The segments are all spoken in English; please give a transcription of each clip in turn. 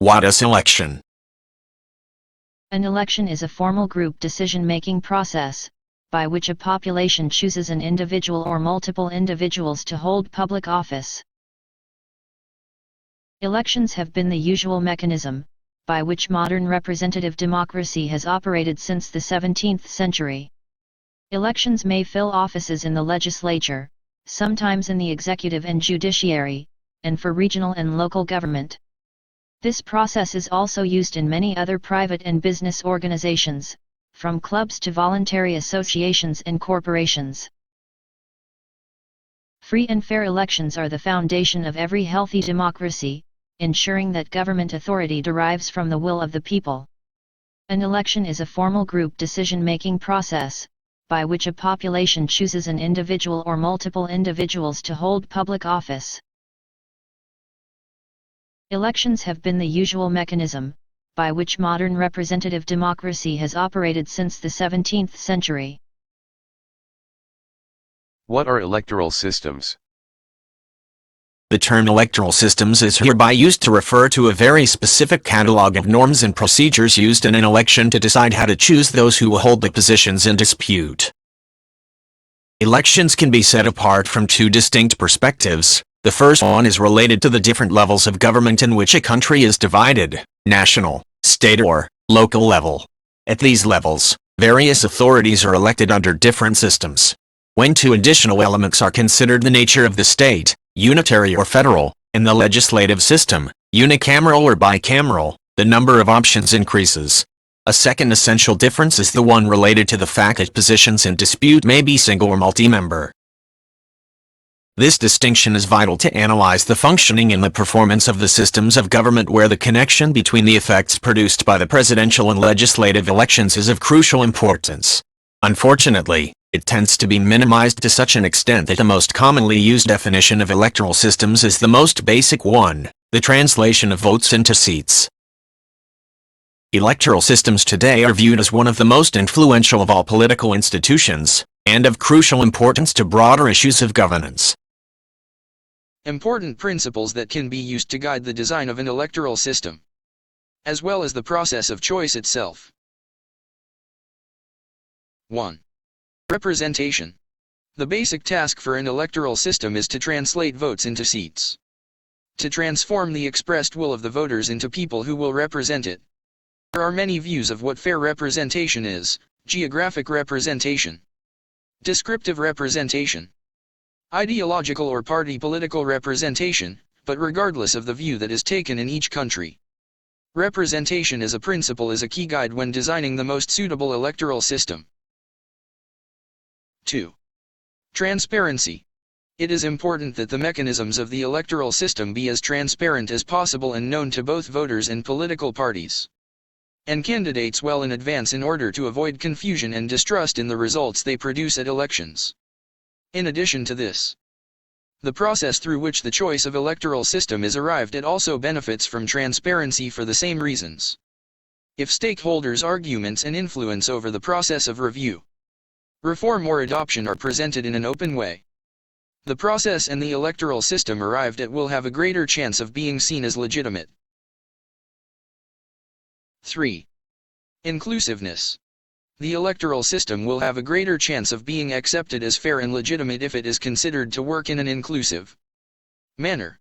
What is election? An election is a formal group decision-making process, by which a population chooses an individual or multiple individuals to hold public office. Elections have been the usual mechanism, by which modern representative democracy has operated since the 17th century. Elections may fill offices in the legislature, sometimes in the executive and judiciary, and for regional and local government. This process is also used in many other private and business organizations, from clubs to voluntary associations and corporations. Free and fair elections are the foundation of every healthy democracy, ensuring that government authority derives from the will of the people. An election is a formal group decision-making process, by which a population chooses an individual or multiple individuals to hold public office. Elections have been the usual mechanism, by which modern representative democracy has operated since the 17th century. What are electoral systems? The term electoral systems is hereby used to refer to a very specific catalog of norms and procedures used in an election to decide how to choose those who will hold the positions in dispute. Elections can be set apart from two distinct perspectives. The first one is related to the different levels of government in which a country is divided: national, state, or local level. At these levels, various authorities are elected under different systems. When two additional elements are considered: the nature of the state, unitary or federal, and the legislative system, unicameral or bicameral, the number of options increases. A second essential difference is the one related to the fact that positions in dispute may be single or multi-member. This distinction is vital to analyze the functioning and the performance of the systems of government, where the connection between the effects produced by the presidential and legislative elections is of crucial importance. Unfortunately, it tends to be minimized to such an extent that the most commonly used definition of electoral systems is the most basic one: the translation of votes into seats. Electoral systems today are viewed as one of the most influential of all political institutions, and of crucial importance to broader issues of governance. Important principles that can be used to guide the design of an electoral system, as well as the process of choice itself. 1. Representation. The basic task for an electoral system is to translate votes into seats. To transform the expressed will of the voters into people who will represent it. There are many views of what fair representation is: geographic representation, descriptive representation, ideological or party political representation, but regardless of the view that is taken in each country, representation as a principle is a key guide when designing the most suitable electoral system. 2. Transparency. It is important that the mechanisms of the electoral system be as transparent as possible and known to both voters and political parties, and candidates well in advance, in order to avoid confusion and distrust in the results they produce at elections. In addition to this, the process through which the choice of electoral system is arrived at also benefits from transparency for the same reasons. If stakeholders' arguments and influence over the process of review, reform or adoption are presented in an open way, the process and the electoral system arrived at will have a greater chance of being seen as legitimate. 3. Inclusiveness. The electoral system will have a greater chance of being accepted as fair and legitimate if it is considered to work in an inclusive manner.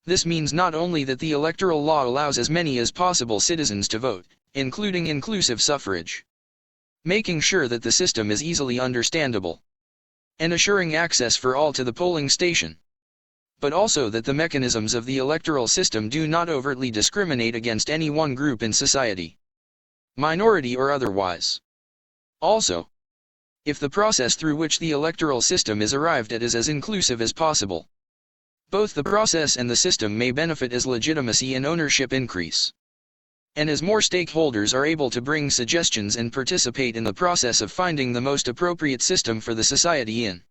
This means not only that the electoral law allows as many as possible citizens to vote, including inclusive suffrage, making sure that the system is easily understandable, and assuring access for all to the polling station, but also that the mechanisms of the electoral system do not overtly discriminate against any one group in society, minority or otherwise. Also, if the process through which the electoral system is arrived at is as inclusive as possible, both the process and the system may benefit as legitimacy and ownership increase, and as more stakeholders are able to bring suggestions and participate in the process of finding the most appropriate system for the society in.